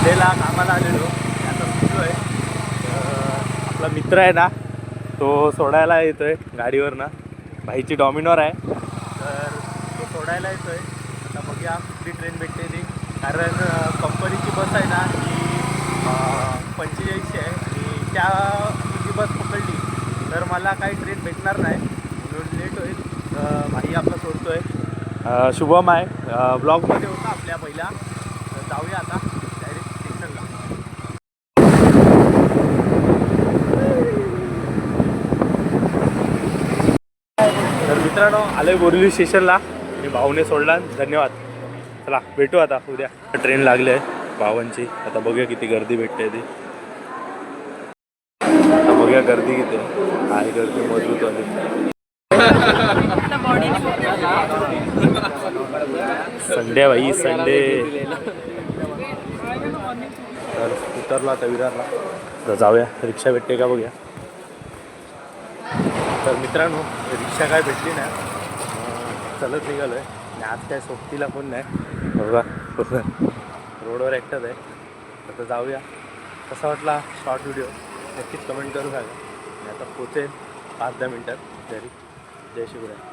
संडेला कामाला आलेलो. आता सुरू आहे. आपला मित्र आहे ना, तो सोडायला येतोय गाडीवरनं. भाईची डॉमिनोर आहे, तर तो सोडायला येतोय. आता बघूया कुठली ट्रेन भेटते ती, कारण कंपनीची बस आहे ना ही 45 आहे आणि त्या जी बस पकडली तर मला काही ट्रेन भेटणार नाही, म्हणून लेट होईल. भाई आपला सोडतोय. शुभम आहे, ब्लॉगमध्ये होता आपल्या पहिला. तर जाऊया आता डायरेक्ट स्टेशनला. तर मित्रांनो आलोय बोरिवली स्टेशनला आणि भाऊने सोडला. धन्यवाद. चला भेटू आता उद्या. ट्रेन लागली आहे भावांची. आता बघूया किती गर्दी भेटते ती. आता बघूया गर्दी किती आहे. गर्दी मजबूत आली. संडे भाई संडे. तर उतरला आता विरारला. तर जाऊया रिक्षा भेटते का बघूया. तर मित्रांनो रिक्षा काय भेटली नाही, चलत निघालो आहे आणि आज काय सोबतीला पण नाही बघा. रोडवर एकटाच आहे. आता जाऊया. कसा वाटला शॉर्ट व्हिडिओ नक्कीच कमेंट करून सांगा. आणि आता पोचेल 5-10 मिनटात घरी. जय शिवराय.